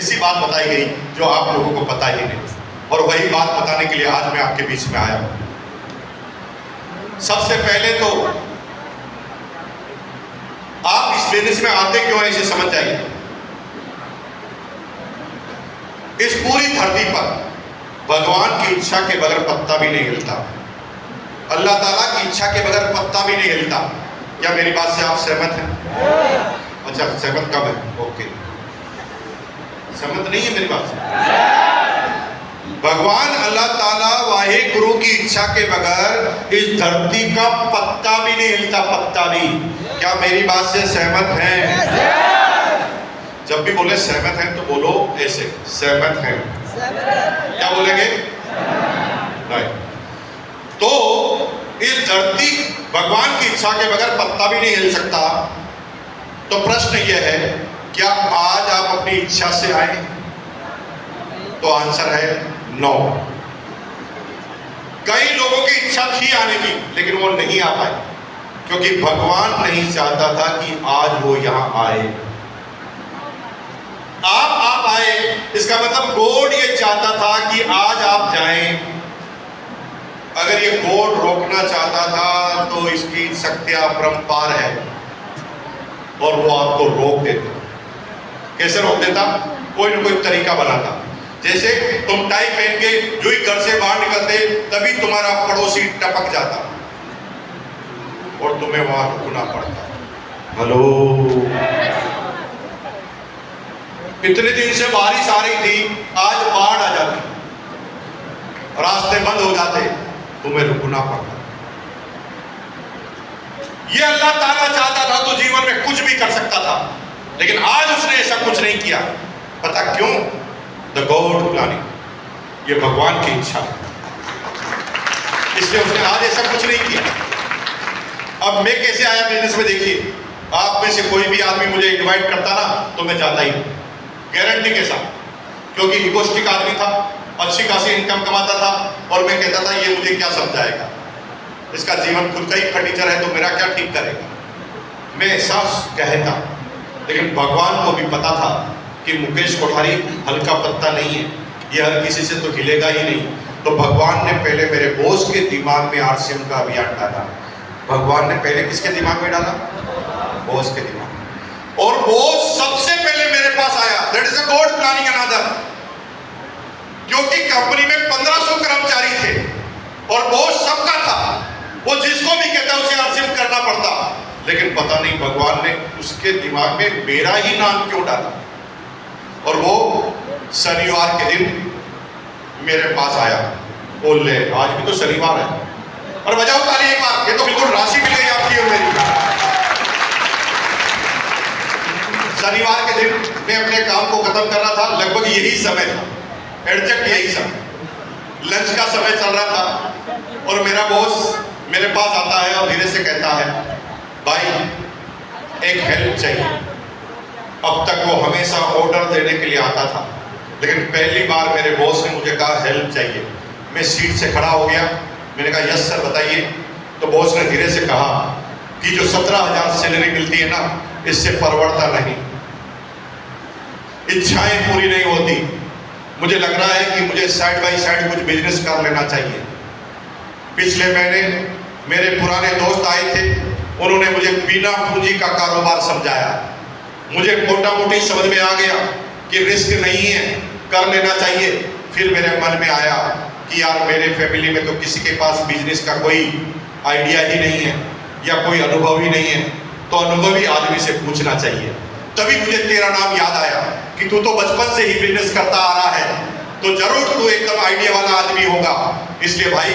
ऐसी बात बताई गई जो आप लोगों को पता ही नहीं, और वही बात बताने के लिए आज मैं आपके बीच में आया हूं। सबसे पहले तो आप इस बिजनेस में आते क्यों हैं इसे समझ जाइए। इस पूरी धरती पर भगवान की इच्छा के बगैर पत्ता भी नहीं हिलता, अल्लाह ताला की इच्छा के बगैर पत्ता भी नहीं हिलता। क्या मेरी बात से आप सहमत हैं? अच्छा, सहमत कब है? ओके, सहमत नहीं है मेरी बात से। भगवान अल्लाह ताला वाहे गुरु की इच्छा के बगैर इस धरती का पत्ता भी नहीं हिलता, पत्ता भी। क्या मेरी बात से सहमत हैं? जब भी बोले सहमत हैं तो बोलो ऐसे, सहमत हैं। क्या बोलेंगे? नहीं। तो इस धरती भगवान की इच्छा के बगैर पत्ता भी नहीं हिल सकता। तो प्रश्न यह है, क्या आज आप अपनी इच्छा से आए? तो आंसर है नो। कई लोगों की इच्छा थी आने की, लेकिन वो नहीं आ पाए क्योंकि भगवान नहीं चाहता था कि आज वो यहां आए। आप आए, इसका मतलब गॉड ये चाहता था कि आज आप जाएं। अगर ये गॉड रोकना चाहता था तो इसकी शक्ति अपरंपार है और वो आपको रोक देता। कैसे रोक देता? कोई ना कोई तरीका बनाता। जैसे तुम टाई पहन के जो ही घर से बाहर निकलते तभी तुम्हारा पड़ोसी टपक जाता और तुम्हें वहां रुकना पड़ता। हेलो, इतने दिन से बारिश आ रही थी, आज बाढ़ आ जाती, रास्ते बंद हो जाते, तुम्हें रुकना पड़ता। ये अल्लाह ताला चाहता था तो जीवन में कुछ भी कर सकता था, लेकिन आज उसने ऐसा कुछ नहीं किया। पता क्यों? द गॉड प्लानिंग, ये भगवान की इच्छा, इसलिए उसने आज ऐसा कुछ नहीं किया। अब मैं कैसे आया बिजनेस में? देखिए, आप में से कोई भी आदमी मुझे इनवाइट करता ना तो मैं जाता ही, गारंटी के साथ, क्योंकि इगोस्टिक आदमी था, अच्छी खासी इनकम कमाता था और मैं कहता था ये मुझे क्या समझाएगा, इसका जीवन खुद का ही फर्नीचर है तो मेरा क्या ठीक करेगा। मैं एहसास कहता, लेकिन भगवान को भी पता था कि मुकेश कोठारी हल्का पत्ता नहीं है, ये हर किसी से तो हिलेगा ही नहीं। तो भगवान ने पहले मेरे बॉस के दिमाग में आरसीएम का अभियान डाला। भगवान ने पहले किसके दिमाग में डाला? बॉस के दिमाग में। और बॉस सबसे पहले मेरे पास आया। That is a God planning another. क्योंकि कंपनी में 1500 कर्मचारी थे और बॉस सबका था, वो जिसको भी कहता उसे आरसीएम करना पड़ता। लेकिन पता नहीं भगवान ने उसके दिमाग में मेरा ही नाम क्यों डाला, और वो शनिवार के दिन मेरे पास आया। बोले आज भी तो शनिवार है, और बजाओ ताली एक बार, ये तो बिल्कुल राशि मिल गई आपकी और मेरी। शनिवार के दिन मैं अपने काम को खत्म कर रहा था, लगभग यही समय था, एग्जैक्ट यही समय, लंच का समय चल रहा था, और मेरा बॉस मेरे पास आता है और धीरे से कहता है, भाई एक हेल्प चाहिए। अब तक वो हमेशा ऑर्डर देने के लिए आता था, लेकिन पहली बार मेरे बॉस ने मुझे कहा हेल्प चाहिए। मैं सीट से खड़ा हो गया, मैंने कहा यस सर बताइए। तो बॉस ने धीरे से कहा कि जो 17,000 सैलरी मिलती है ना, इससे परवड़ता नहीं, इच्छाएं पूरी नहीं होती। मुझे लग रहा है कि मुझे साइड बाय साइड कुछ बिजनेस कर लेना चाहिए। पिछले महीने मेरे पुराने दोस्त आए थे, उन्होंने मुझे बिना पूंजी का कारोबार समझाया। मुझे मोटा मोटी समझ में आ गया कि रिस्क नहीं है, कर लेना चाहिए। फिर मेरे मन में आया कि यार मेरे फैमिली में तो किसी के पास बिजनेस का कोई आइडिया ही नहीं है या कोई अनुभव ही नहीं है, तो अनुभवी आदमी से पूछना चाहिए। तभी मुझे तेरा नाम याद आया कि तू तो बचपन से ही बिजनेस करता आ रहा है, तो जरूर तू एकदम आइडिया वाला आदमी होगा। इसलिए भाई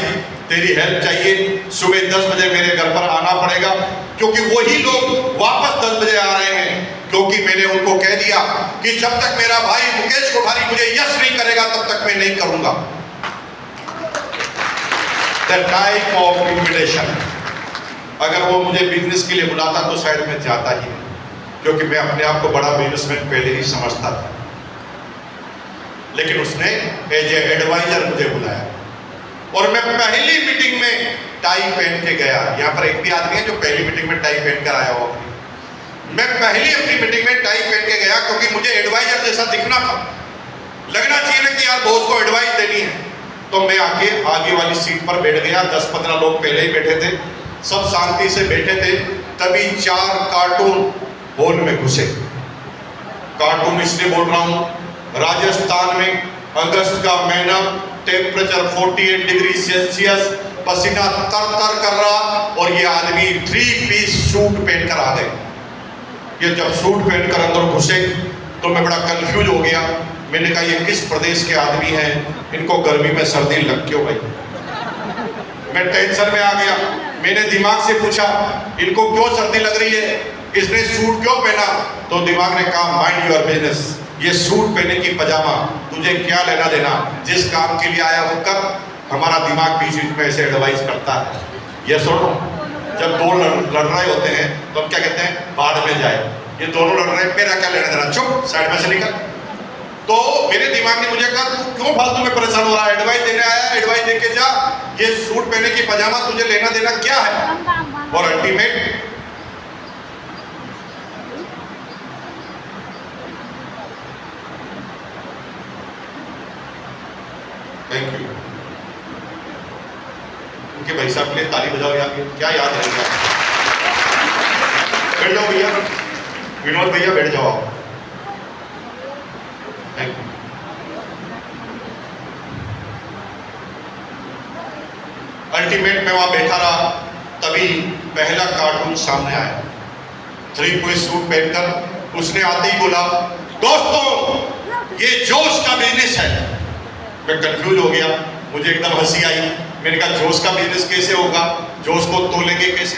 तेरी हेल्प चाहिए। सुबह 10 बजे मेरे घर पर आना पड़ेगा, क्योंकि वही लोग वापस 10 बजे आ रहे हैं, क्योंकि मैंने उनको कह दिया कि जब तक मेरा भाई मुकेश कोठारी मुझे यस नहीं करेगा तब तक मैं नहीं करूंगा। That type of invitation. अगर वो मुझे बिजनेस के लिए बुलाता तो शायद मैं जाता ही नहीं, क्योंकि मैं अपने आप को बड़ा बिजनेसमैन पहले ही समझता था। लेकिन उसने एज ए एडवाइजर मुझे बुलाया और मैं पहली मीटिंग में टाई पहन के गया। यहाँ पर एक भी आदमी है जो पहली मीटिंग में टाई पहन कर आया हो? मैं पहली अपनी मीटिंग में टाई पहन के गया, क्योंकि मुझे एडवाइजर जैसा दिखना था। कि यार बॉस को एडवाइस देनी है, तो मैं आके आगे वाली सीट पर बैठ गया। 10-15 लोग पहले ही बैठे थे, सब शांति से बैठे थे। तभी 4 कार्टून हॉल में घुसे। कार्टून इसलिए बोल रहा हूं, राजस्थान में अगस्त का महीना, टेम्परेचर 48 डिग्री सेल्सियस, पसीना तर तर कर रहा, और ये आदमी 3 पीस सूट पहनकर आ गए। ये जब सूट पहनकर अंदर घुसे तो मैं बड़ा कंफ्यूज हो गया। मैंने कहा ये किस प्रदेश के आदमी हैं, इनको गर्मी में सर्दी लग क्यों गई? मैं टेंशन में आ गया। मैंने दिमाग से पूछा इनको क्यों सर्दी लग रही है, इसने सूट क्यों पहना? तो दिमाग ने कहा माइंड योर बिजनेस, ये सूट पहने की पजामा, तुझे क्या लेना देना, जिस काम के लिए आया वो कर। हमारा दिमाग बीच बीच में ऐसे एडवाइस करता है। ये सुनो, जब दो लड़ रहे होते हैं तो हम क्या कहते हैं, बाढ़ में जाए। ये दोनों लड़ रहे हैं, मेरा क्या लेना देना, चुप साइड में से निकल। तो मेरे दिमाग ने मुझे कहा तू क्यों फालतू में परेशान हो रहा है, एडवाइस देने आया, एडवाइस देके जा। ये सूट पहने की पजामा तुझे लेना देना क्या है? और अल्टीमेट थैंक यू उनके भाई साहब के लिए ताली बजाओ यार, क्या याद रहेगा। बैठ जाओ भैया, विनोद भैया बैठ जाओ आप। Thank you. अल्टीमेट में वहां बैठा रहा, तभी पहला कार्टून सामने आया, 3 पीस सूट पहनकर। उसने आते ही बोला दोस्तों ये जोश का बिजनेस है। मैं कंफ्यूज हो गया, मुझे एकदम हंसी आई। मैंने कहा जोश का बिजनेस कैसे होगा, जोश को तोलेंगे कैसे,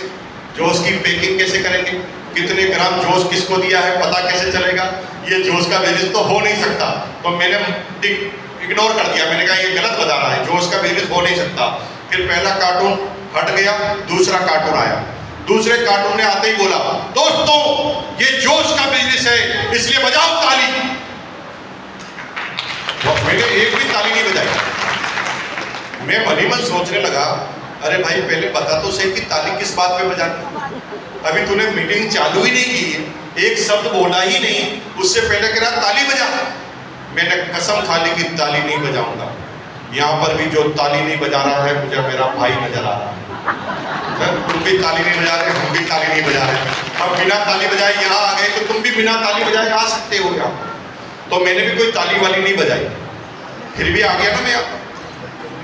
जोश की पैकिंग कैसे करेंगे, कितने ग्राम जोश किसको दिया है पता कैसे चलेगा, ये जोश का बिजनेस तो हो नहीं सकता। तो मैंने इग्नोर कर दिया, मैंने कहा ये गलत बता रहा है, जोश का बिजनेस हो नहीं सकता। फिर पहला कार्टून हट गया, दूसरा कार्टून आया। दूसरे कार्टून ने आते ही बोला दोस्तों ये जोश का बिजनेस है, इसलिए बजाओ ताली। मैंने एक भी ताली नहीं बजाई। मैं मन ही मन सोचने लगा, अरे भाई पहले बता तो सही कि ताली किस बात पे बजानी। अभी तूने मीटिंग चालू ही नहीं की है, एक शब्द बोला ही नहीं, उससे पहले कह रहा ताली बजा। मैंने कसम खा ली कि ताली नहीं बजाऊंगा। यहाँ पर भी जो ताली नहीं बजा रहा है मुझे मेरा भाई नजर आ रहा है। तुम भी ताली नहीं बजा रहे, हम भी ताली नहीं बजा रहे। अब बिना ताली बजाए यहाँ आ गए तो तुम भी बिना ताली बजाए आ सकते हो यहाँ। तो मैंने भी कोई ताली वाली नहीं बजाई, फिर भी आ गया ना मैं यहाँ।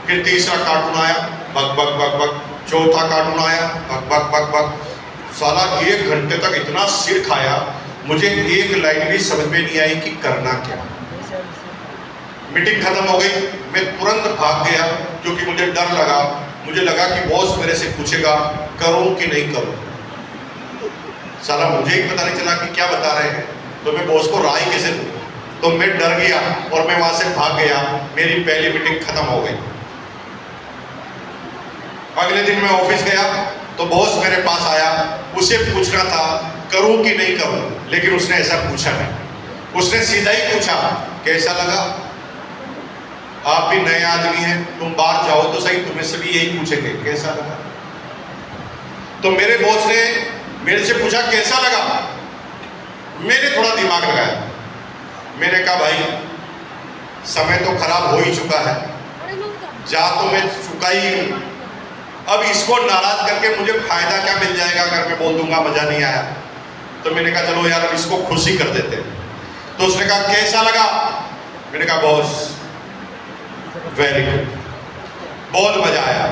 फिर तीसरा कार्टून आया, बक बक बक बक। चौथा कार्टून आया, बक बक बक बक। साला 1 घंटे तक इतना सिर खाया, मुझे एक लाइन भी समझ में नहीं आई कि करना क्या। मीटिंग खत्म हो गई, मैं तुरंत भाग गया क्योंकि मुझे डर लगा। मुझे लगा कि बॉस मेरे से पूछेगा करूं कि नहीं करूं। साला मुझे ही पता नहीं चला कि क्या बता रहे हैं, तो मैं बॉस को राय कैसे दूं। तो मैं डर गया और मैं वहां से भाग गया। मेरी पहली मीटिंग खत्म हो गई। अगले दिन मैं ऑफिस गया तो बॉस मेरे पास आया, उसे पूछना था करूं कि नहीं करूं, लेकिन उसने ऐसा पूछा नहीं। उसने सीधा ही पूछा कैसा लगा। आप भी नए आदमी हैं, तुम बाहर जाओ तो सही, तुम्हें से भी यही पूछेंगे कैसा लगा। तो मेरे बॉस ने मेरे से पूछा कैसा लगा। मैंने थोड़ा दिमाग लगाया, मैंने कहा भाई समय तो खराब हो ही चुका है, जा तो मैं चुका ही हूं, अब इसको नाराज करके मुझे फायदा क्या मिल जाएगा अगर मैं बोल दूंगा मजा नहीं आया। तो मैंने कहा चलो यार अब इसको खुशी कर देते। तो उसने कहा कैसा लगा। मैंने कहा बॉस वेरी गुड, बहुत मजा आया,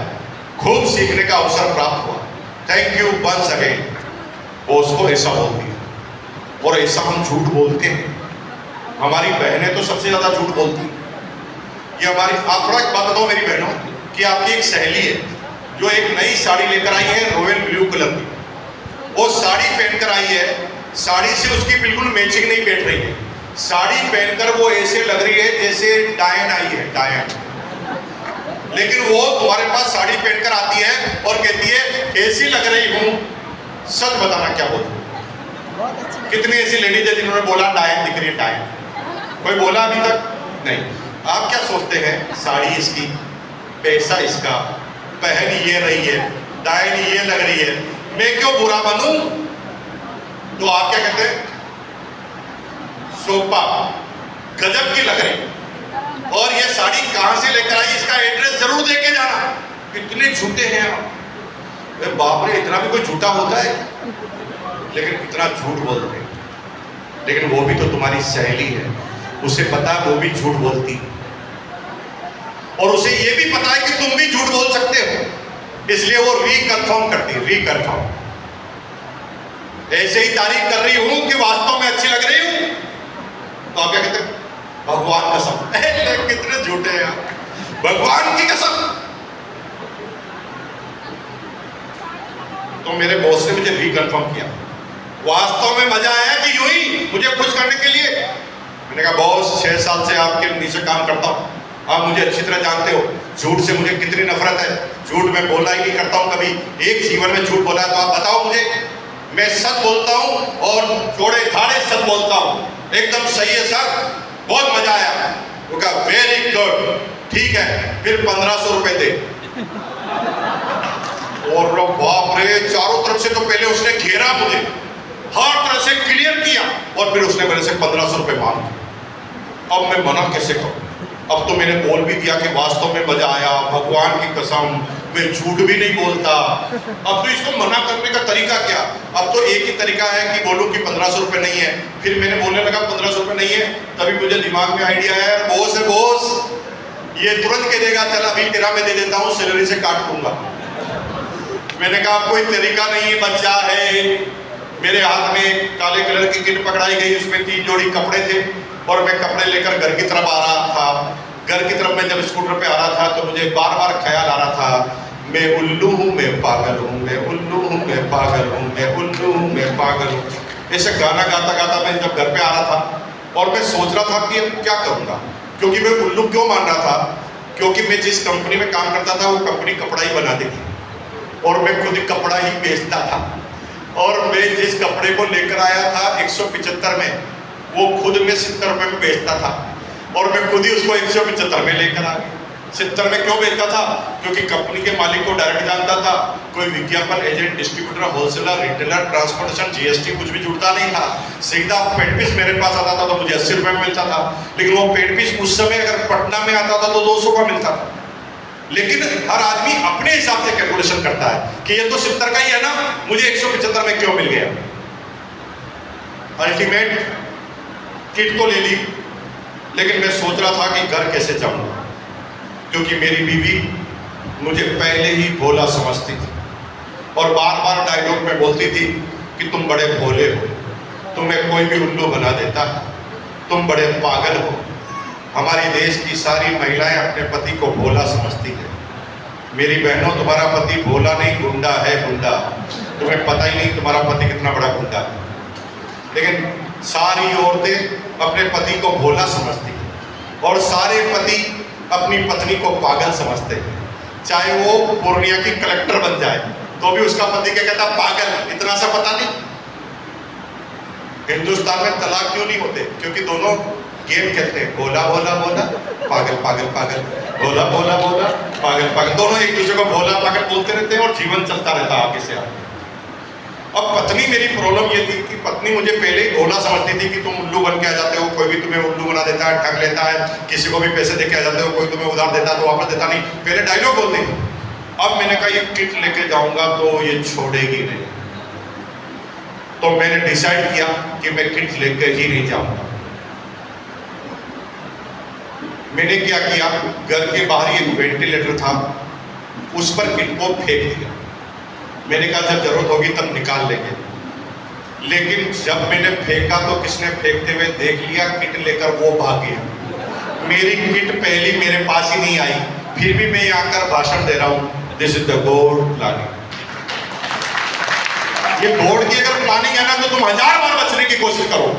खूब सीखने का अवसर प्राप्त हुआ, thank you once again. Boss को ऐसा बोल दिया। और ऐसा हम झूठ बोलते हैं, हमारी बहनें तो सबसे ज्यादा झूठ बोलती हैं। ये हमारी, आप थोड़ा एक बात बताओ मेरी बहनों कि आपकी एक सहेली है जो एक नई साड़ी लेकर आई है रॉयल ब्लू कलर की। वो साड़ी पहनकर आई है, साड़ी से उसकी बिल्कुल मैचिंग नहीं बैठ रही है। साड़ी पहनकर वो ऐसे लग रही है जैसे डायन आई है, डायन। लेकिन वो तुम्हारे पास साड़ी पहनकर आती है और कहती है कैसी लग रही हूं, सच बताना क्या बोलती। कितनी ऐसी लेडीज है जिन्होंने बोला डायन दिख रही है, डायन। कोई बोला अभी तक नहीं। आप क्या सोचते हैं, साड़ी इसकी, पैसा इसका, पहन ये रही है, डायन ये लग रही है, मैं क्यों बुरा बनूं। तो आप क्या कहते हैं, सोपा गजब की लग रही। और ये साड़ी कहां से लेकर आई, इसका एड्रेस जरूर दे के जाना। इतने झूठे हैं आप, बाप रे, इतना भी कोई झूठा होता है? लेकिन इतना झूठ बोलते हैं। लेकिन वो भी तो तुम्हारी सहेली है, उसे पता है वो भी झूठ बोलती है, और उसे ये भी पता है कि तुम भी झूठ बोल सकते हो, इसलिए वो रिकन्फर्म करती है, रिकन्फर्म। ऐसे ही तारीफ कर रही हूं कि वास्तव में अच्छी लग रही हूं, तो आप क्या कहते हैं? भगवान कसम। कितने झूठे हैं आप, भगवान की कसम। तो मेरे बॉस ने मुझे रिकन्फर्म किया, वास्तव में मजा आया कि यूं ही मुझे खुश करने के लिए। मैंने कहा बॉस, 6 साल से आपके नीचे काम करता हूं, आप मुझे अच्छी तरह जानते हो, झूठ से मुझे कितनी नफरत है, झूठ मैं बोलना ही नहीं करता हूं कभी, एक जीवन में झूठ बोला तो आप बताओ मुझे। मैं सच बोलता हूं और जोड़े धाड़े सच बोलता हूं, एकदम सही है सर, बहुत मजा आया। वो कहा वेरी गुड, ठीक है, फिर 1500 रुपए दे। और बाप रे, चारों तरफ से तो पहले उसने घेरा मुझे, हर तरह से क्लियर किया, और फिर उसने मेरे से 1500 रुपए मांगे। अब मैं मना कैसे करूं? अब तो मैंने बोल भी दिया कि वास्तव में मजा आया, भगवान की कसम, मैं झूठ भी नहीं बोलता। अब तो इसको मना करने का तरीका क्या? अब तो एक ही तरीका है कि बोलूं कि 1500 रुपए नहीं है। फिर मैंने बोलने लगा 1500 रुपए नहीं है, तभी मुझे दिमाग में आइडिया आया, बॉस है बॉस, ये तुरंत कह देगा चल अभी तेरा मैं दे देता हूँ, सैलरी से काट लूंगा। मैंने कहा कोई तरीका नहीं है, बच्चा है। मेरे हाथ में काले कलर की किट पकड़ाई गई, उसमें 3 जोड़ी कपड़े थे, और मैं कपड़े लेकर घर की तरफ आ रहा था। घर की तरफ मैं जब स्कूटर पे आ रहा था तो मुझे बार बार ख्याल आ रहा था, मैं उल्लू हूँ, मैं पागल हूँ, मैं उल्लू हूँ, मैं पागल हूँ, मैं उल्लू हूँ, मैं पागल हूँ। ऐसे गाना गाता गाता मैं जब घर पे आ रहा था, और मैं सोच रहा था कि अब क्या करूँगा, क्योंकि मैं उल्लू क्यों मान रहा था, क्योंकि मैं जिस कंपनी में काम करता था वो कंपनी कपड़ा ही बनाती थी, और मैं खुद कपड़ा ही बेचता था। और मैं जिस कपड़े को लेकर आया था 175 में, वो खुद में 70 रुपए में बेचता था, और मैं खुद ही उसको 175 में लेकर आ गया। 70 में क्यों बेचता था? क्योंकि कंपनी के मालिक को डायरेक्ट जानता था, कोई विज्ञापन agent, distributor, wholesaler, retailer, transportation, GST कुछ भी जुड़ता नहीं था। सीधा पेड पीस मेरे पास आता था तो मुझे 80 रुपए में मिलता था, लेकिन वो पेड पीस उस समय अगर पटना में आता था तो 200 का मिलता था। लेकिन हर आदमी अपने हिसाब से कैलकुलेशन करता है कि ये तो 70 का ही है ना, मुझे 175 में क्यों मिल गया। अल्टीमेट किट तो ले ली, लेकिन मैं सोच रहा था कि घर कैसे जाऊंगा, क्योंकि मेरी बीवी मुझे पहले ही भोला समझती थी, और बार बार डायलॉग में बोलती थी कि तुम बड़े भोले हो, तुम्हें कोई भी उल्लू बना देता है, तुम बड़े पागल हो। हमारे देश की सारी महिलाएं अपने पति को भोला समझती है। मेरी बहनों, तुम्हारा पति भोला नहीं, गुंडा है, गुंडा। तुम्हें पता ही नहीं तुम्हारा पति कितना बड़ा गुंडा है। लेकिन सारी औरतें अपने पति को भोला समझती हैं, और सारे पति अपनी पत्नी को पागल समझते हैं। चाहे वो पूर्णिया की कलेक्टर बन जाए तो भी उसका पति क्या कहता, पागल, इतना सा पता नहीं। हिंदुस्तान में तलाक क्यों नहीं होते? क्योंकि दोनों गेम खेलते हैं, भोला भोला भोला, पागल पागल पागल, भोला भोला भोला, पागल पागल, दोनों एक दूसरे को भोला पागल बोलते रहते हैं, और जीवन चलता रहता है आगे से आगे। अब पत्नी, मेरी प्रॉब्लम ये थी कि पत्नी मुझे पहले ही भोला समझती थी कि तुम उल्लू बन के आ जाते हो, कोई भी तुम्हें उल्लू बना देता है, ठग लेता है, किसी को भी पैसे दे के आ जाते हो, कोई तुम्हें उधार देता है तो वापस देता नहीं, पहले डायलॉग बोलती थी। अब मैंने कहा ये किट लेके जाऊंगा तो ये छोड़ेगी नहीं, तो मैंने डिसाइड किया कि मैं किट लेके ही नहीं जाऊंगा। मैंने क्या किया, घर के बाहर एक वेंटिलेटर था, उस पर किट को फेंक दिया। मैंने कहा जब जरूरत होगी तब निकाल लेंगे। लेकिन जब मैंने फेंका तो किसने फेंकते हुए देख लिया, किट लेकर वो भाग गया। मेरी किट पहली मेरे पास ही नहीं आई, फिर भी मैं यहाँ आकर भाषण दे रहा हूँ, this is the God planning. ये गॉड की अगर प्लानिंग है ना, तो तुम 1000 बार बचने की कोशिश करो,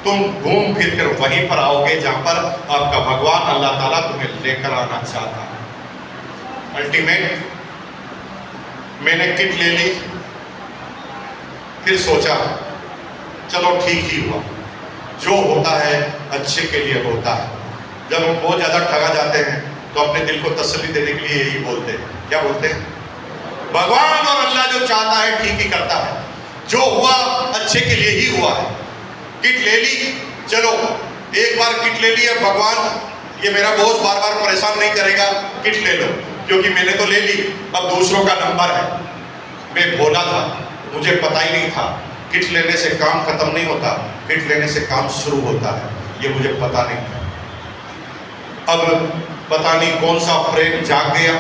तुम घूम फिर कर वहीं पर आओगे जहां पर आपका भगवान अल्लाह ताला तुम्हें लेकर आना चाहता है। अल्टीमेट मैंने किट ले ली, फिर सोचा चलो ठीक ही हुआ, जो होता है अच्छे के लिए होता है। जब हम बहुत ज्यादा ठगा जाते हैं तो अपने दिल को तसल्ली देने के लिए यही बोलते हैं, क्या बोलते हैं, भगवान और अल्लाह जो चाहता है ठीक ही करता है, जो हुआ अच्छे के लिए ही हुआ है। किट ले ली, चलो एक बार किट ले ली, भगवान ये मेरा बॉस बार बार परेशान नहीं करेगा, किट ले लो, क्योंकि मैंने तो ले ली, अब दूसरों का नंबर है। मैं भोला था, मुझे पता ही नहीं था किट लेने से काम खत्म नहीं होता, किट लेने से काम शुरू होता है, ये मुझे पता नहीं था। अब पता नहीं कौन सा प्रेम जाग गया,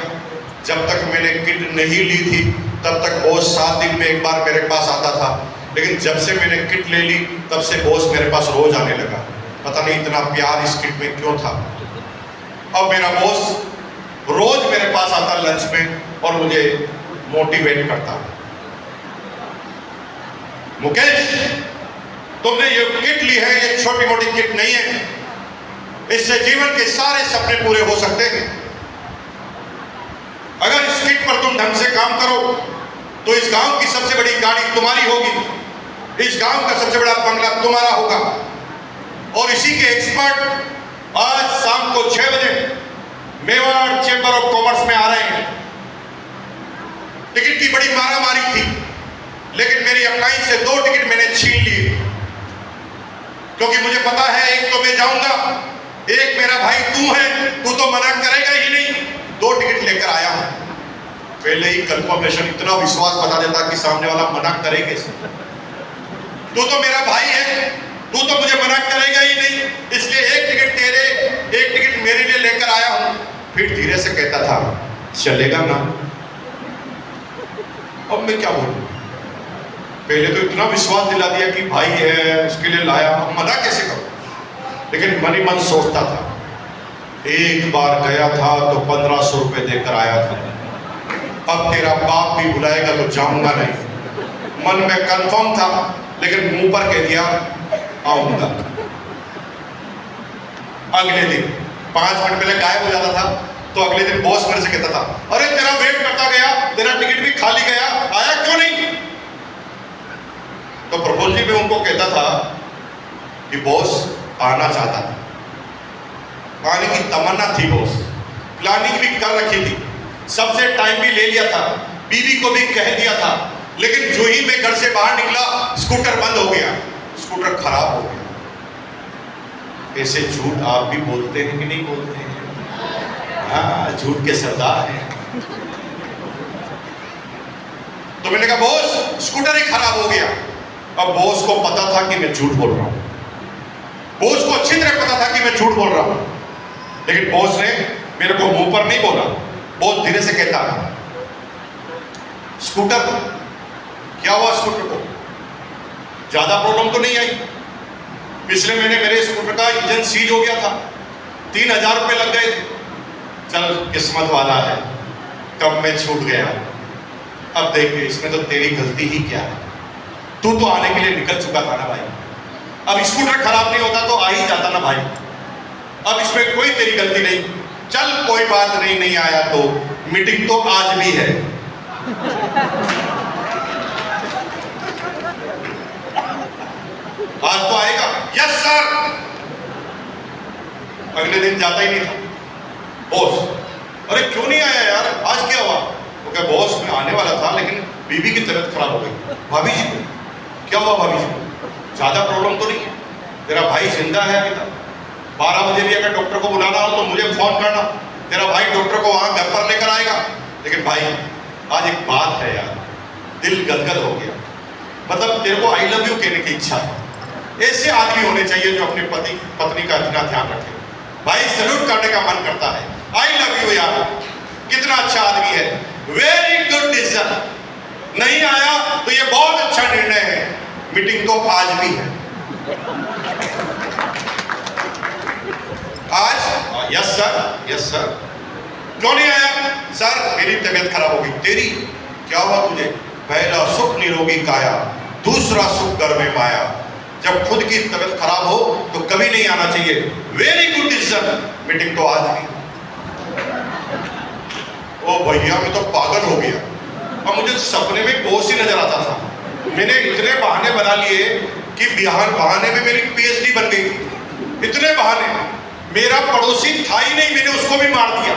जब तक मैंने किट नहीं ली थी तब तक बॉस 7 दिन में एक बार मेरे पास आता था, लेकिन जब से मैंने किट ले ली तब से बॉस मेरे पास रोज आने लगा। पता नहीं इतना प्यार इस किट में क्यों था। अब मेरा बॉस रोज मेरे पास आता लंच में और मुझे मोटिवेट करता, मुकेश तुमने ये किट ली है, ये छोटी मोटी किट नहीं है, इससे जीवन के सारे सपने पूरे हो सकते हैं। अगर इस किट पर तुम ढंग से काम करो तो इस गांव की सबसे बड़ी गाड़ी तुम्हारी होगी, इस गांव का सबसे बड़ा बंगला तुम्हारा होगा। और इसी के एक्सपर्ट आज शाम को 6 बजे मेवाड़ चैंबर ऑफ कॉमर्स में आ रहे हैं। टिकट की बड़ी मारामारी थी, लेकिन मेरी अपलाइन से 2 टिकट मैंने छीन लिए, क्योंकि मुझे पता है एक तो मैं जाऊंगा, एक मेरा भाई तू है, तू तो मना करेगा ही नहीं। 2 टिकट लेकर आया हूं। पहले ही कंफर्मेशन इतना विश्वास बता देता कि सामने वाला मना करे कैसे। तू तो मेरा भाई है, तू तो मुझे मना करेगा ही नहीं, इसलिए 1 टिकट तेरे, 1 टिकट मेरे लिए लेकर आया हूं। फिर धीरे से कहता था चलेगा ना। अब मैं क्या बोलूं, पहले तो इतना विश्वास दिला दिया कि भाई है उसके लिए लाया, अब मना कैसे करूं। लेकिन मन ही मन सोचता था, एक बार गया था तो 1500 रुपए देकर आया था, अब तेरा बाप भी बुलाएगा तो जाऊंगा नहीं। मन में कंफर्म था, लेकिन मुंह पर कह दिया आऊंगा। अगले दिन 5 मिनट पहले गायब हो जाता था, तो अगले दिन बॉस मेरे से कहता था अरे तेरा वेट करता गया, तेरा टिकट भी खाली गया, आया क्यों नहीं। तो प्रफुल्ल जी मैं उनको कहता था कि बॉस आना चाहता था, आने की तमन्ना थी, बॉस प्लानिंग भी कर रखी थी, सबसे टाइम भी ले लिया था, बीवी को भी कह दिया था, लेकिन जो ही मैं घर से बाहर निकला स्कूटर बंद हो गया, स्कूटर खराब हो गया। ऐसे झूठ आप भी बोलते हैं कि नहीं बोलते हैं? हाँ, झूठ के सरदार हैं। तो मैंने कहा बॉस स्कूटर ही खराब हो गया। अब बॉस को पता था कि मैं झूठ बोल रहा हूं, बॉस को अच्छी तरह पता था कि मैं झूठ बोल रहा हूं, लेकिन बॉस ने मेरे को मुंह पर नहीं बोला। बॉस धीरे से कहता स्कूटर क्या हुआ, स्कूटर को ज्यादा प्रॉब्लम तो नहीं आई, पिछले महीने मेरे स्कूटर का इंजन सीज हो गया था, 3000 रुपए लग गए थे। चल किस्मत वाला है, कब मैं छूट गया। अब देख इसमें तो तेरी गलती ही क्या है, तू तो आने के लिए निकल चुका था ना भाई, अब स्कूटर खराब नहीं होता तो आ ही जाता ना भाई, अब इसमें कोई तेरी गलती नहीं। चल कोई बात नहीं, नहीं आया तो मीटिंग तो आज भी है। आज तो आएगा, यस सर। अगले दिन जाता ही नहीं था। बॉस अरे क्यों नहीं आया यार, आज क्या हुआ। तो क्या बॉस मैं आने वाला था, लेकिन बीवी की तबीयत खराब हो गई। भाभी जी को क्या हुआ, भाभी जी को ज्यादा प्रॉब्लम तो नहीं है, तेरा भाई जिंदा है अभी तक, 12 बजे भी अगर डॉक्टर को बुलाना हो तो मुझे फोन करना, तेरा भाई डॉक्टर को वहां घर पर लेकर आएगा। लेकिन भाई आज एक बात है यार, दिल गदगद हो गया, मतलब तेरे को आई लव यू कहने की इच्छा है। ऐसे आदमी होने चाहिए जो अपने पति पत्नी का इतना ध्यान रखे। भाई सैल्यूट करने का मन करता है, आई लव यू यार, कितना अच्छा आदमी है, वेरी गुड डिसीजन। नहीं आया तो ये बहुत अच्छा निर्णय है, मीटिंग तो आज भी है। आज यस सर, यस सर। क्यों नहीं आया सर, मेरी तबीयत खराब हो गई। तेरी क्या हुआ तुझे। पहला सुख निरोगी काया, दूसरा सुख घर में माया। जब खुद की तबीयत खराब हो तो कभी नहीं आना चाहिए, वेरी गुड डिसीजन, मीटिंग तो आज भी। ओ भैया मैं तो पागल हो गया, अब मुझे सपने में बॉस ही नजर आता था। मैंने इतने बहाने बना लिए कि बिहार बहाने में मेरी पीएचडी बन गई थी, इतने बहाने। मेरा पड़ोसी था ही नहीं, मैंने उसको भी मार दिया।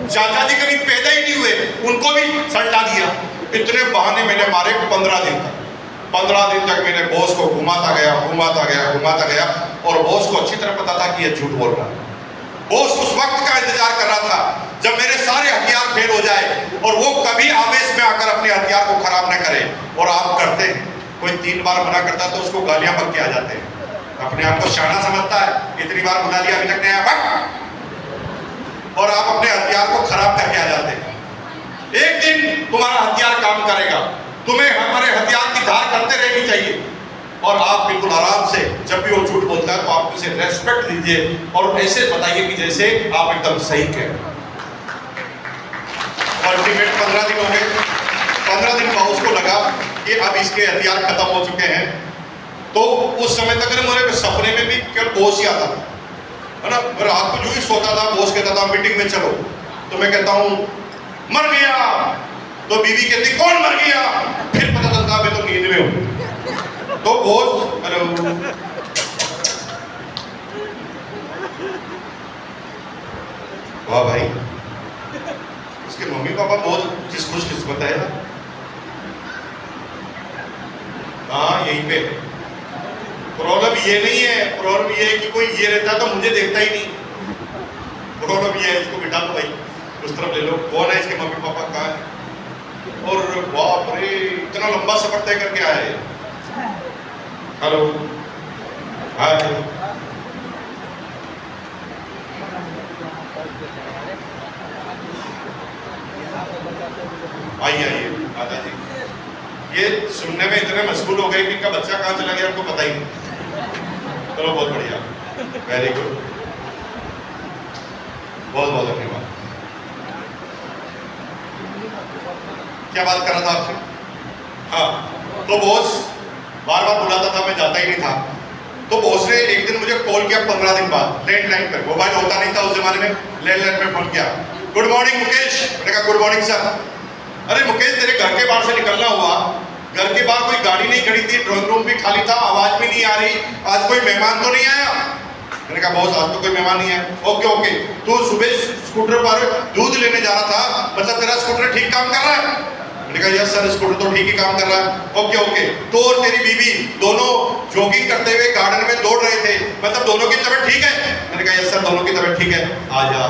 चाचा जी कभी पैदा ही नहीं हुए, उनको भी सल्टा दिया। इतने बहाने मैंने मारे 15 दिन तक। 15 दिन तक मैंने बॉस को घुमाता गया, और बॉस को अच्छी तरह पता था कि यह झूठ बोल रहा है। बॉस उस वक्त का इंतजार कर रहा था जब मेरे सारे हथियार फेल हो जाए और वो कभी आवेश में आकर अपने हथियार को खराब न करे। और आप करते हैं, कोई 3 बार मना करता तो उसको गालियां बक के आ जाते हैं, अपने आप को शाना समझता है, इतनी बार मना लिया अभी तक नहीं आया, और आप अपने हथियार को खराब करके आ जाते हैं। एक दिन तुम्हारा हथियार काम करेगा, तुम्हें हमारे हथियार की धार करते रहनी चाहिए। और आप बिल्कुल आराम से जब भी वो झूठ बोलता है तो आप उसे रेस्पेक्ट दीजिए और ऐसे बताइए कि जैसे आप एकदम सही कह रहे हैं। अल्टीमेट 15 दिन हो गए। 15 दिन बाद उसको लगा कि अब इसके हथियार खत्म हो चुके हैं। तो उस समय तक मेरे सपने में भी केवल बॉस ही आता था, है ना। मैं रात को जो ही सोता था बॉस कहता था मीटिंग में चलो, तो मैं कहता हूँ मर गया, तो बीवी कहती कौन मर गया, फिर पता चलता मैं तो नींद में हूँ। तो बॉस हेलो वाह भाई, उसके मम्मी पापा बहुत खुशकिस्मत है। हाँ यहीं पे प्रॉब्लम ये नहीं है, प्रॉब्लम ये है कि कोई ये रहता तो मुझे देखता ही नहीं। प्रॉब्लम ये है, इसको बिठा दो भाई, उस तरफ ले लो, कौन है इसके मम्मी पापा कहाँ है। और बाप रे इतना लंबा सफर तय करके आया है। हेलो हाय, आइए आइए दादाजी। ये सुनने में इतने मशगूल हो गए कि इनका बच्चा कहाँ चला गया आपको पता ही नहीं। चलो बहुत बढ़िया, वेरी गुड, बहुत बहुत धन्यवाद। क्या बात कर रहा था आपसे? हाँ, तो बॉस बार बार बुलाता था, मैं जाता ही नहीं था। तो बॉस ने एक दिन मुझे कॉल किया 15 दिन बाद, लैंडलाइन पर, मोबाइल होता नहीं था उस जमाने में, लैंडलाइन में फोन किया। Good morning Mukesh. मैंने कहा गुड मॉर्निंग सर। अरे मुकेश तेरे घर के बाहर से निकलना हुआ, घर के बाहर कोई गाड़ी नहीं खड़ी थी, ड्राइंग रूम भी खाली था, आवाज भी नहीं आ रही, आज कोई मेहमान तो नहीं आया? मैंने कहा बॉस आज तो कोई मेहमान नहीं है। ओके ओके, तू सुबह स्कूटर पर दूध लेने जा रहा था, मतलब तेरा स्कूटर ठीक काम कर रहा है? मैंने कहा यस सर स्कूटर तो ठीक ही काम कर रहा है। ओके ओके, तो और तेरी बीवी दोनों जॉगिंग करते हुए गार्डन में दौड़ रहे थे, मतलब दोनों की तबीयत ठीक है? मैंने कहा यस सर दोनों की तबीयत ठीक है। आ जा।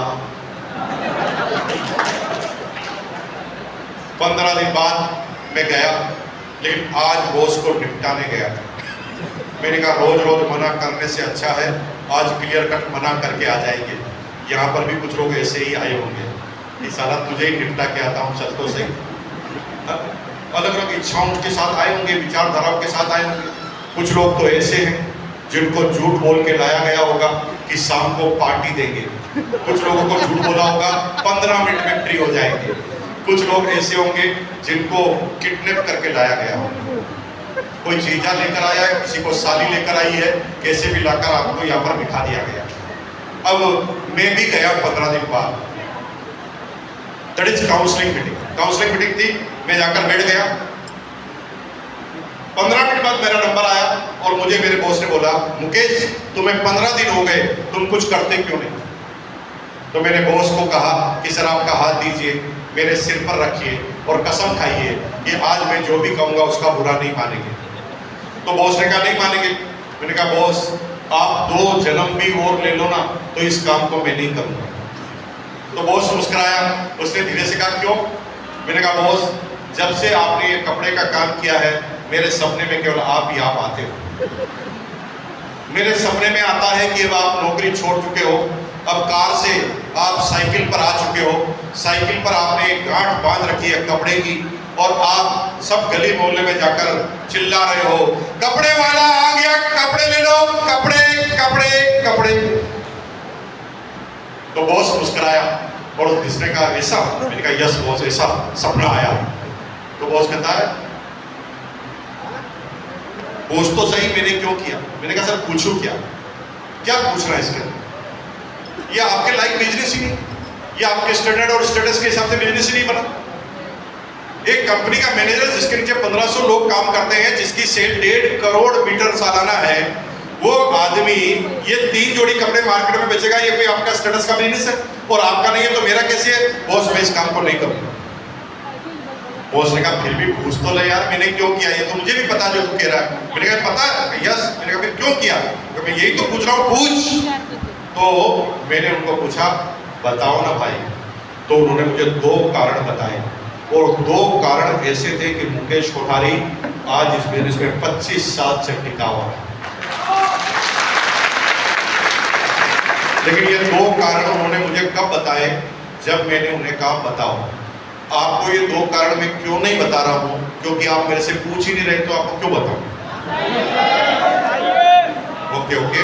15 दिन बाद मैं गया, लेकिन आज बॉस को निपटाने गया था। मैंने कहा रोज रोज मना करने से अच्छा है आज क्लियर कट मना करके आ जाएंगे। यहाँ पर भी कुछ लोग ऐसे ही आए होंगे कि साला तुझे ही निपटा के आता हूँ, चल तो सही। अलग अलग इच्छाओं के साथ आए होंगे, विचारधाराओं के साथ आए होंगे। कुछ लोग तो ऐसे हैं जिनको झूठ बोल के लाया गया होगा कि शाम को पार्टी देंगे। कुछ लोगों को झूठ बोला होगा 15 मिनट में फ्री हो जाएंगे। कुछ लोग ऐसे होंगे जिनको किडनैप करके लाया गया होगा। कोई जीजा लेकर आया है, किसी को साली लेकर आई है, कैसे भी लाकर आपको यहाँ पर बिठा दिया गया। अब मैं भी गया 15 दिन बाद, that is counselling meeting. Counselling meeting थी, मैं जाकर बैठ गया। 15 मिनट बाद मेरा नंबर आया और मुझे मेरे बॉस ने बोला मुकेश तुम्हें 15 दिन हो गए, तुम कुछ करते क्यों नहीं? तो मैंने बॉस को कहा कि सर आपका हाथ दीजिए, मेरे सिर पर रखिए और कसम खाइए कि आज मैं जो भी कहूँगा उसका बुरा नहीं मानेंगे। तो बॉस ने कहा नहीं मानेंगे। मैंने कहा बॉस आप 2 जन्म भी और ले लो ना तो इस काम को मैं नहीं करूँगा। तो बॉस मुस्कुराया, उसने धीरे से कहा क्यों? मैंने कहा बॉस जब से आपने ये कपड़े का काम किया है मेरे सपने में केवल आप ही आप आते हो। मेरे सपने में आता है कि अब आप नौकरी छोड़ चुके हो, अब कार से आप साइकिल पर आ चुके हो, साइकिल पर आपने एक गांठ बांध रखी है कपड़े की और आप सब गली मोहल्ले में जाकर चिल्ला रहे हो कपड़े वाला आ गया, कपड़े ले लो, कपड़े कपड़े कपड़े। तो बॉस मुस्कुराया और किसने कहा ऐसा? मैंने कहा यस बॉस ऐसा सपना आया। तो बॉस कहता है पूछ तो सही मैंने क्यों किया? मैंने कहा सर पूछूं क्या? क्या पूछना है इसके अंदर? ये आपके लाइक बिजनेस ही नहीं, ये आपके स्टैंडर्ड और स्टेटस के हिसाब से बिजनेस ही नहीं बना। एक कंपनी का मैनेजर जिसके नीचे 1500 लोग काम करते हैं, जिसकी सेल 1.5 करोड़ मीटर सालाना है, वो आदमी ये 3 जोड़ी कपड़े मार्केट में बेचेगा, ये कोई आपका स्टेटस का बिजनेस है? और आपका नहीं है तो मेरा कैसे है? बॉस मैं इस काम को नहीं करूंगा। बॉस ने कहा फिर भी पूछ तो ले यार मैंने क्यों किया, ये तो मुझे भी पता जो तू कह रहा है। मैंने कहा पता है? यस। मैंने कहा फिर क्यों किया? तो मैं यही तो पूछ रहा हूँ, पूछ। तो मैंने उनको पूछा बताओ ना भाई, तो उन्होंने मुझे 2 कारण बताए और 2 कारण ऐसे थे कि मुकेश कोठारी आज इस बिजनेस में 25 साल से टिका हुआ है। लेकिन ये 2 कारण उन्होंने मुझे कब बताए, जब मैंने उन्हें कहा बताओ। आपको ये 2 कारण मैं क्यों नहीं बता रहा हूं, क्योंकि आप मेरे से पूछ ही नहीं रहे, तो आपको क्यों बताऊं। ओके,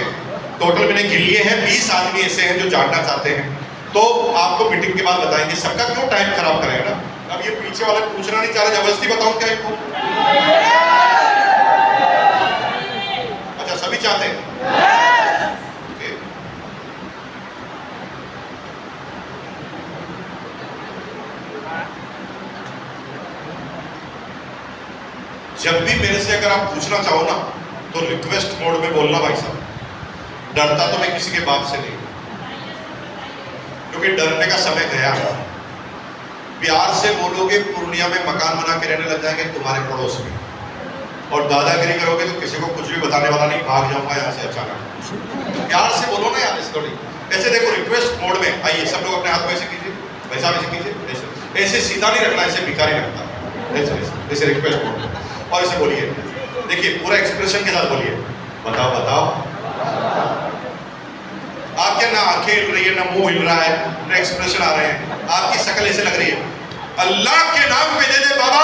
टोटल मैंने गिन लिए हैं 20 आदमी ऐसे हैं जो जानना चाहते हैं, तो आपको मीटिंग के बाद बताएंगे। सबका क्यों टाइम खराब करेगा ना। अब ये पीछे वाले पूछना नहीं चाह रहे, जबरदस्ती बताऊं क्या इनको? अच्छा, सभी चाहते हैं। okay. जब भी मेरे से अगर आप पूछना चाहो ना, तो रिक्वेस्ट मोड में बोलना भाई साहब। डरता तो मैं किसी के बाप से नहीं, क्योंकि डरने का समय गया। प्यार से बोलोगे, पूर्णिया में मकान बना के रहने लग जाएंगे तुम्हारे पड़ोस में, और दादागिरी करोगे तो किसी को कुछ भी बताने वाला नहीं, भाग जाऊंगा यहाँ से अचानक। प्यार से बोलो ना यार, इस थोड़ी ऐसे देखो, रिक्वेस्ट मोड में आइए सब लोग अपने हाथ में ऐसे कीजिए, वैसा वैसे कीजिए, ऐसे ऐसे सीधा नहीं रखना, ऐसे भिखारी रखता है, ऐसे रिक्वेस्ट मोड में। और ऐसे बोलिए, देखिए पूरा एक्सप्रेशन के साथ बोलिए, बताओ बताओ। आपके ना आंखें हिल रही है, ना मुंह हिल रहा है, ना एक्सप्रेशन आ रहे हैं, आपकी शक्ल ऐसे लग रही है, अल्लाह के नाम पे दे दे बाबा।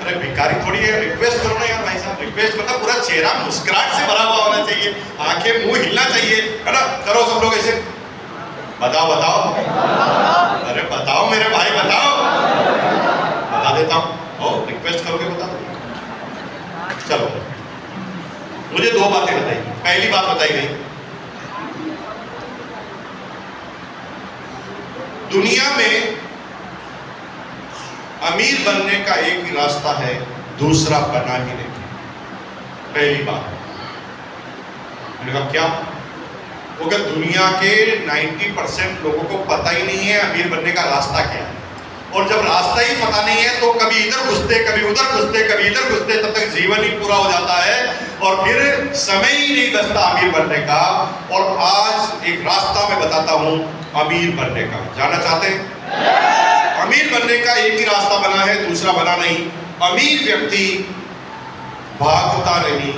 अरे भिखारी थोड़ी है, रिक्वेस्ट करो ना यार भाई साहब। रिक्वेस्ट मतलब पूरा चेहरा मुस्कुराहट से भरा हुआ होना चाहिए, आंखें मुंह हिलना चाहिए, है ना। करो सब लोग ऐसे, बताओ बताओ। अरे बताओ मेरे भाई, बताओ। बता देता हूँ, रिक्वेस्ट करोगे बता दो। चलो, मुझे 2 बातें बताई। पहली बात बताई गई, दुनिया में अमीर बनने का एक ही रास्ता है, दूसरा बना ही नहीं। पहली बात मैंने कहा क्या? वो क्या दुनिया के 90% लोगों को पता ही नहीं है अमीर बनने का रास्ता क्या है। और जब रास्ता ही पता नहीं है तो कभी इधर घुसते, कभी उधर घुसते, कभी इधर घुसते, तब तक जीवन ही पूरा हो जाता है और फिर समय ही नहीं बचता अमीर बनने का। और आज एक रास्ता मैं बताता हूं अमीर बनने का। जानना चाहते हैं? अमीर बनने का एक ही रास्ता बना है, दूसरा बना नहीं। अमीर व्यक्ति भागता नहीं,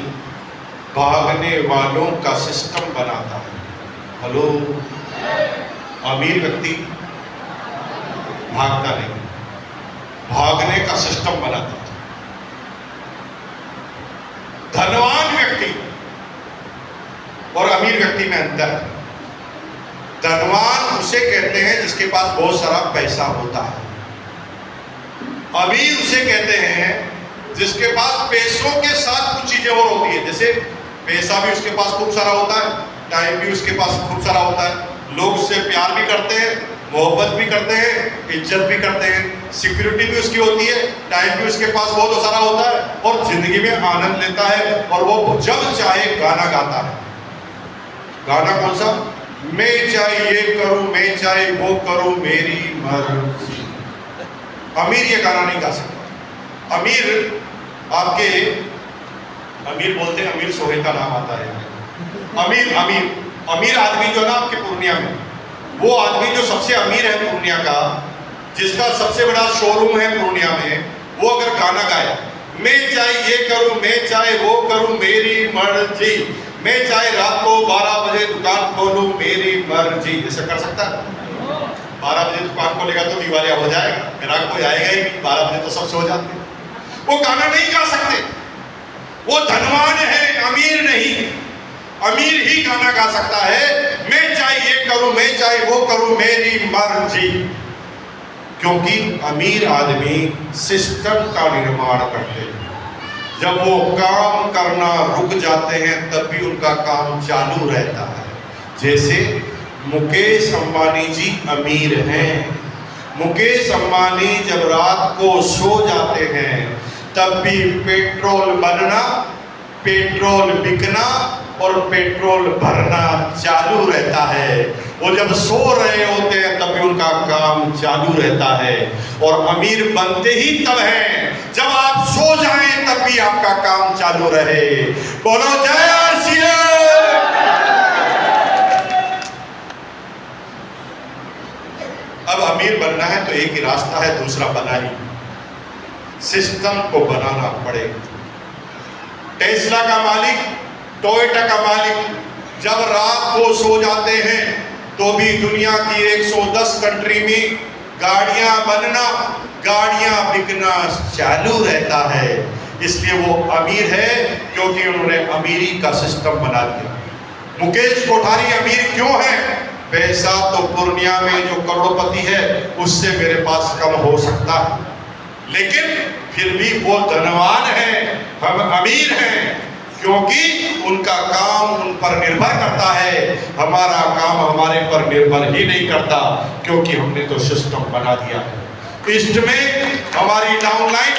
भागने वालों का सिस्टम बनाता है। हेलो, अमीर व्यक्ति भागता नहीं, भागने का सिस्टम बनाता है। धनवान व्यक्ति और अमीर व्यक्ति में अंतर है। धनवान उसे कहते हैं जिसके पास बहुत सारा पैसा होता है। अमीर उसे कहते हैं जिसके पास पैसों के साथ कुछ चीजें और होती है। जैसे पैसा भी उसके पास खूब सारा होता है, टाइम भी उसके पास खूब सारा होता है, लोग उससे प्यार भी करते हैं, मोहब्बत भी करते हैं, इज्जत भी करते हैं, सिक्योरिटी भी उसकी होती है, टाइम भी उसके पास बहुत सारा होता है और जिंदगी में आनंद लेता है। और वो जब चाहे गाना गाता है। गाना कौन सा? मैं चाहे ये करूं, मैं चाहे वो करूं, मेरी मर्जी। अमीर ये गाना नहीं गा सकता। अमीर आपके, अमीर बोलते हैं, अमीर सोहे का नाम आता है। अमीर अमीर अमीर आदमी जो है ना आपके पूर्णिया में, वो आदमी जो सबसे अमीर है पूर्णिया का, जिसका सबसे बड़ा शोरूम है पूर्णिया में, वो अगर गाना गाए, मैं चाहे ये करूं, मैं चाहे वो करूं, मेरी मर्जी, मैं चाहे रात को 12 बजे दुकान खोलूं, मेरी मर्जी, ऐसा कर सकता है? 12 बजे दुकान खोलेगा तो दिवालिया हो जाएगा, ग्राहक कोई आएगा ही नहीं। 12 बजे तो सब सो जाते हैं। वो गाना नहीं गा सकते। वो धनवान है, अमीर नहीं। अमीर ही गाना गा सकता है, मैं चाहे ये करूं, मैं चाहे वो करूं, मेरी मर्जी। क्योंकि अमीर आदमी सिस्टम का निर्माण करते हैं। जब वो काम करना रुक जाते हैं तब भी उनका काम चालू रहता है। जैसे मुकेश अंबानी जी अमीर हैं। मुकेश अंबानी जब रात को सो जाते हैं तब भी पेट्रोल बनना, पेट्रोल बिकना और पेट्रोल भरना चालू रहता है। वो जब सो रहे होते हैं तब भी उनका काम चालू रहता है, और अमीर बनते ही तब हैं जब आप सो जाएं तब भी आपका काम चालू रहे। बोलो जय आरसीएम। अब अमीर बनना है तो एक ही रास्ता है, दूसरा बना ही, सिस्टम को बनाना पड़ेगा। टेस्ला का मालिक, टोयोटा का मालिक जब रात को सो जाते हैं तो भी दुनिया की 110 कंट्री में गाड़ियां बनना, गाड़ियां बिकना चालू रहता है। इसलिए वो अमीर है क्योंकि उन्होंने अमीरी का सिस्टम बना दिया। मुकेश कोठारी अमीर क्यों है? पैसा तो पूर्णिया में जो करोड़पति है उससे मेरे पास कम हो सकता है, लेकिन फिर भी वो धनवान है, हम अमीर हैं क्योंकि उनका काम उन पर निर्भर करता है। हमारा काम हमारे पर निर्भर ही नहीं करता क्योंकि हमने तो सिस्टम बना दिया है। ईस्ट में हमारी डाउन लाइन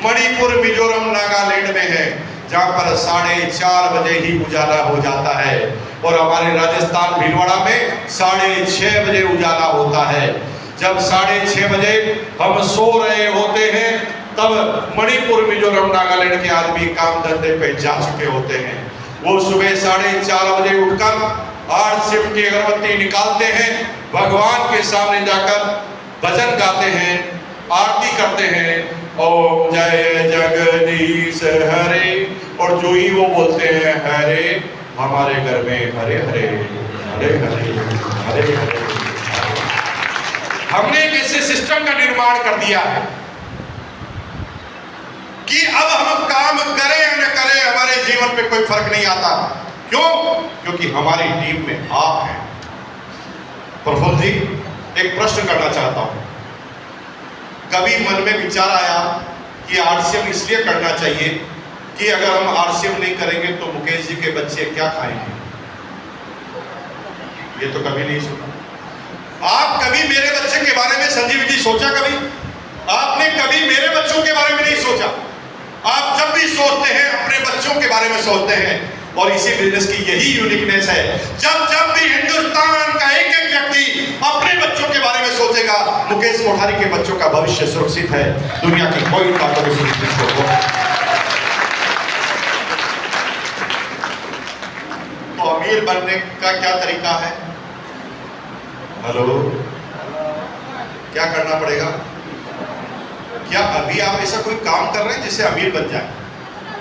मणिपुर, मिजोरम, नागालैंड में है जहाँ पर 4:30 बजे ही उजाला हो जाता है, और हमारे राजस्थान भीलवाड़ा में 6:30 बजे उजाला होता है। जब 6:30 बजे हम सो रहे होते हैं तब मणिपुर, मिजोरम, नागालैंड के आदमी काम धंधे पे जा चुके होते हैं। वो सुबह 4:30 बजे उठकर 8 सिम की अगरबत्ती निकालते हैं, भगवान के सामने जाकर भजन गाते हैं, आरती करते हैं, ओम जय जगदीश हरे, और जो ही वो बोलते हैं हरे, हमारे घर में हरे हरे हरे हरे हरे हरे। हमने एक ऐसे सिस्टम का निर्माण कर दिया है कि अब हम काम करें या न करें हमारे जीवन पे कोई फर्क नहीं आता। क्यों? क्योंकि हमारी टीम में आप हैं। प्रफुल्ल जी, एक प्रश्न करना चाहता हूं। कभी मन में विचार आया कि आरसीएम इसलिए करना चाहिए कि अगर हम आरसीएम नहीं करेंगे तो मुकेश जी के बच्चे क्या खाएंगे? ये तो कभी नहीं सुना। आप कभी मेरे बच्चे के बारे में संजीव जी सोचा? कभी आपने कभी मेरे बच्चों के बारे में नहीं सोचा? आप जब भी सोचते हैं अपने बच्चों के बारे में सोचते हैं, और इसी बिजनेस की यही यूनिकनेस है। जब जब भी हिंदुस्तान का एक एक व्यक्ति अपने बच्चों के बारे में सोचेगा, मुकेश कोठारी के बच्चों का भविष्य सुरक्षित है, दुनिया की कोई ताकत उसे नहीं रोक। तो अमीर बनने का क्या तरीका है? हेलो, क्या करना पड़ेगा? क्या अभी आप ऐसा कोई काम कर रहे हैं जिससे अमीर बन जाए?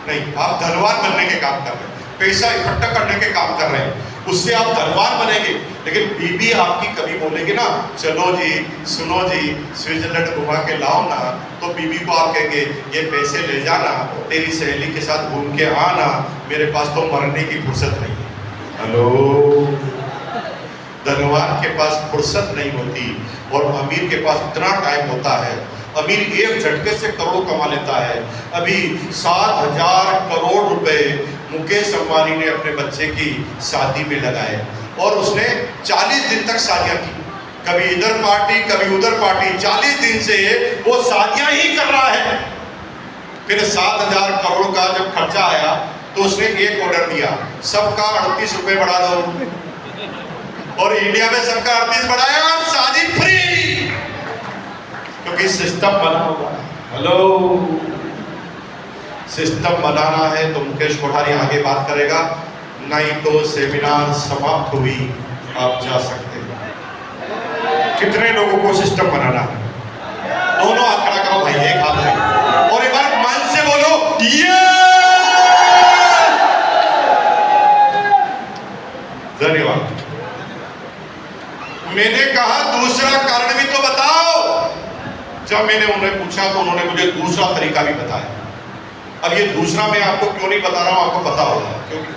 नहीं, आप धनवान बनने के काम कर रहे हैं, पैसा इकट्ठा करने के काम कर रहे हैं, उससे आप धनवान बनेंगे। लेकिन बीबी आपकी कभी बोलेगी ना, चलो जी, सुनो जी, स्विट्जरलैंड घुमा के लाओ ना, तो बीबी को आप कहेंगे ये पैसे ले जाना, तेरी सहेली के साथ घूम के आना, मेरे पास तो मरने की फुर्सत नहीं है। हेलो, धनवान के पास फुर्सत नहीं होती, और अमीर के पास इतना टाइम होता है। अमीर एक झटके से करोड़ों कमा लेता है। अभी 7,000 करोड़ रुपए मुकेश अंबानी ने अपने बच्चे की शादी में लगाए, और उसने 40 दिन तक शादियां की, कभी इधर पार्टी कभी उधर पार्टी, 40 दिन से वो शादियां ही कर रहा है। फिर 7,000 करोड़ का जब खर्चा आया तो उसने एक ऑर्डर दिया, सबका 38 रुपए बढ़ा दो, और इंडिया में सबका 38 बढ़ाया, शादी फ्री, क्योंकि सिस्टम बना हुआ है। हेलो, सिस्टम बनाना है तो मुकेश कोठारी आगे बात करेगा, नहीं तो सेमिनार समाप्त हुई, आप जा सकते हैं। कितने लोगों को सिस्टम बनाना है? दोनों हाथ खड़ा करो भाई, एक हाथ में, और एक बार मन से बोलो ये। धन्यवाद। मैंने कहा दूसरा कारण भी तो बताओ। जब मैंने उन्हें पूछा तो उन्होंने मुझे दूसरा तरीका भी बताया। अब ये दूसरा मैं आपको क्यों नहीं बता रहा हूं, आपको पता होगा क्योंकि,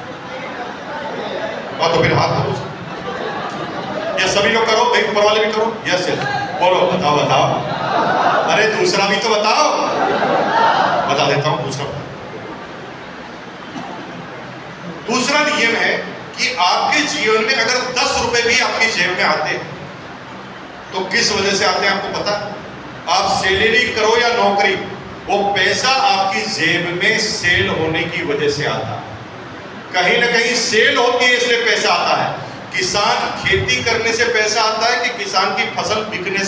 तो फिर हाथ करो, या सभी लोग करो, बैंक ऊपर वाले भी करो, यस यस, बोलो, बताओ बताओ। अरे दूसरा भी तो बताओ। बता देता हूं दूसरा। दूसरा नियम है कि आपके जीवन में अगर 10 रुपए भी आपकी जेब में आते हैं तो किस वजह से आते हैं आपको पता? आप सैलरी करो या नौकरी, वो पैसा आपकी जेब में सेल होने की वजह से आता है। कहीं ना कहीं सेल होती है इसलिए पैसा आता है। किसान खेती करने से पैसा आता है कि किसान की फसल बिकने से